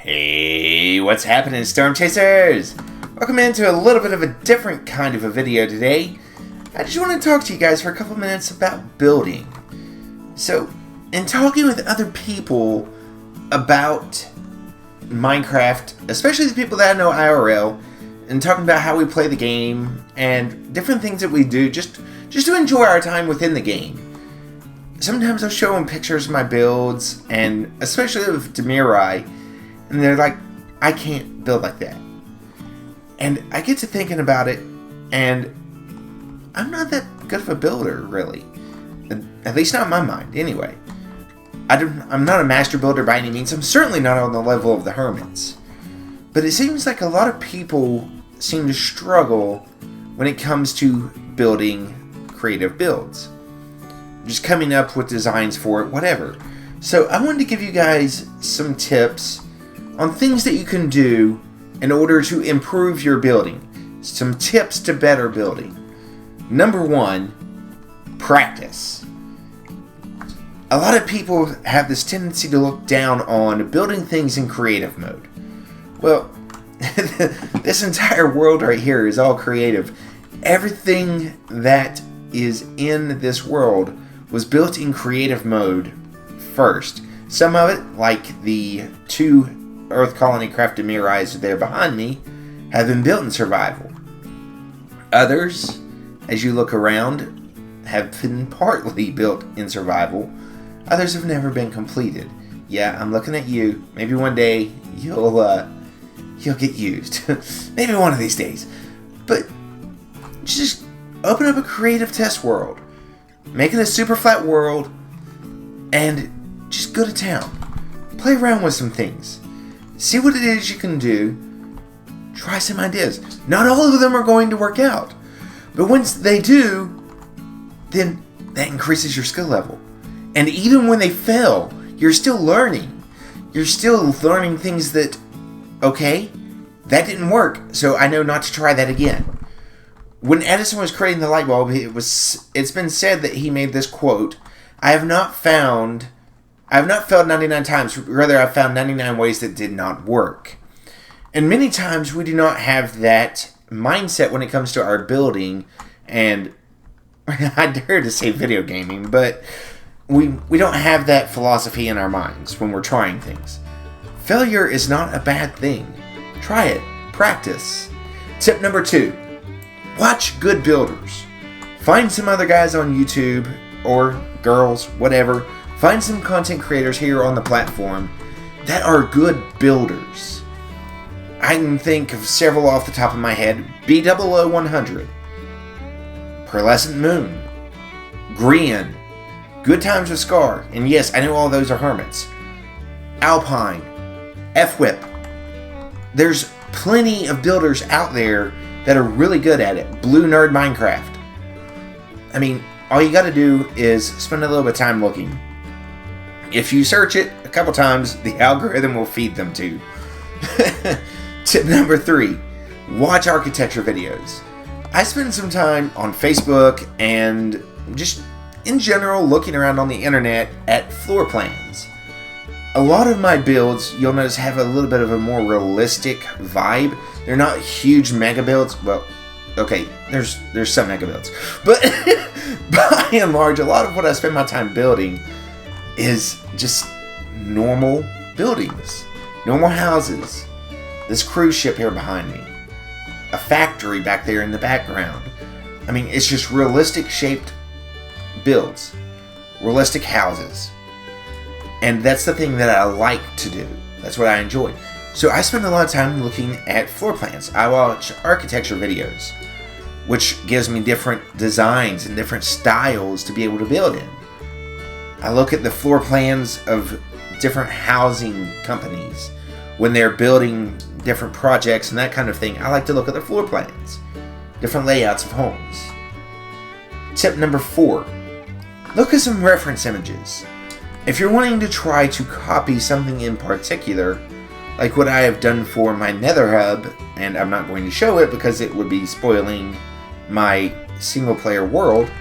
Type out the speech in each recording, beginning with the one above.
Hey, what's happening, Storm Chasers? Welcome into a little bit of a different kind of a video today. I just want to talk to you guys for a couple minutes about building. So, in talking with other people about Minecraft, especially the people that I know IRL, and talking about how we play the game and different things that we do just to enjoy our time within the game. Sometimes I'll show them pictures of my builds, and especially of Demirai, and they're like, I can't build like that. And I get to thinking about it, and I'm not that good of a builder, really. At least not in my mind, anyway. I'm not a master builder by any means. I'm certainly not on the level of the hermits. But it seems like a lot of people seem to struggle when it comes to building creative builds. Just coming up with designs for it, whatever. So I wanted to give you guys some tips on things that you can do in order to improve your building. Some tips to better building. Number one, practice. A lot of people have this tendency to look down on building things in creative mode. Well, this entire world right here is all creative. Everything that is in this world was built in creative mode first. Some of it, like the two Earth Colony Craft Demirais there behind me, have been built in survival. Others, as you look around, have been partly built in survival. Others have never been completed. Yeah, I'm looking at you. Maybe one day you'll get used. Maybe one of these days. But just open up a creative test world. Make it a super flat world and just go to town. Play around with some things. See what it is you can do. Try some ideas. Not all of them are going to work out. But once they do, then that increases your skill level. And even when they fail, you're still learning. You're still learning things that, okay, that didn't work, so I know not to try that again. When Edison was creating the light bulb, it's been said that he made this quote, I have not failed 99 times, rather I've found 99 ways that did not work. And many times we do not have that mindset when it comes to our building, and I dare to say video gaming, but we don't have that philosophy in our minds when we're trying things. Failure is not a bad thing. Try it. Practice. Tip number 2. Watch good builders. Find some other guys on YouTube, or girls, whatever. Find some content creators here on the platform that are good builders. I can think of several off the top of my head. B00-100, Pearlescent Moon, Grian, Good Times with Scar, and yes, I know all those are hermits. Alpine, F-Whip. There's plenty of builders out there that are really good at it. Blue Nerd Minecraft. I mean, all you gotta do is spend a little bit of time looking. If you search it a couple times, the algorithm will feed them to you. Tip number 3, watch architecture videos. I spend some time on Facebook and just in general looking around on the internet at floor plans. A lot of my builds, you'll notice, have a little bit of a more realistic vibe. They're not huge mega builds. Well, okay, there's some mega builds. But by and large, a lot of what I spend my time building is just normal buildings. Normal houses. This cruise ship here behind me. A factory back there in the background. I mean, it's just realistic shaped builds. Realistic houses. And that's the thing that I like to do. That's what I enjoy. So I spend a lot of time looking at floor plans. I watch architecture videos, which gives me different designs and different styles to be able to build in. I look at the floor plans of different housing companies when they're building different projects and that kind of thing. I like to look at their floor plans, different layouts of homes. Tip number 4, look at some reference images. If you're wanting to try to copy something in particular, like what I have done for my Nether Hub, and I'm not going to show it because it would be spoiling my single player world,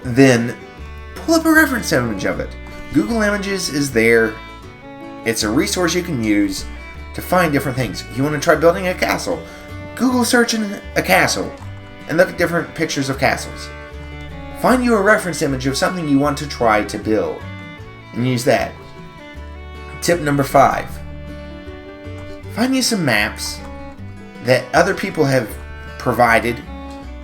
then pull up a reference image of it. Google Images is there. It's a resource you can use to find different things. You want to try building a castle? Google searching a castle and look at different pictures of castles. Find you a reference image of something you want to try to build and use that. Tip number 5. Find you some maps that other people have provided.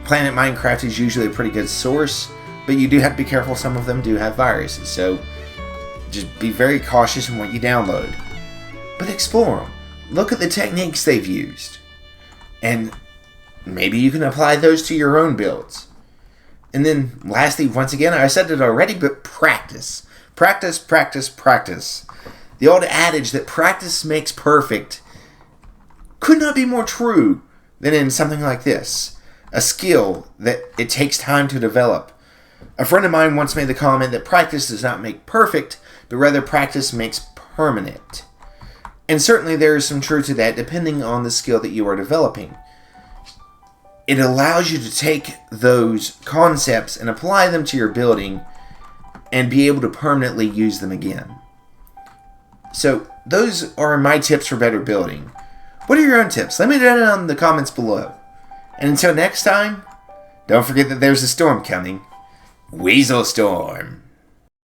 Planet Minecraft is usually a pretty good source, but you do have to be careful. Some of them do have viruses, so just be very cautious in what you download. But explore them. Look at the techniques they've used. And maybe you can apply those to your own builds. And then lastly, once again, I said it already, but practice. Practice, practice, practice. The old adage that practice makes perfect could not be more true than in something like this. A skill that it takes time to develop. A friend of mine once made the comment that practice does not make perfect, but rather practice makes permanent. And certainly there is some truth to that depending on the skill that you are developing. It allows you to take those concepts and apply them to your building and be able to permanently use them again. So those are my tips for better building. What are your own tips? Let me know down in the comments below. And until next time, don't forget that there's a storm coming. Weaselstorm.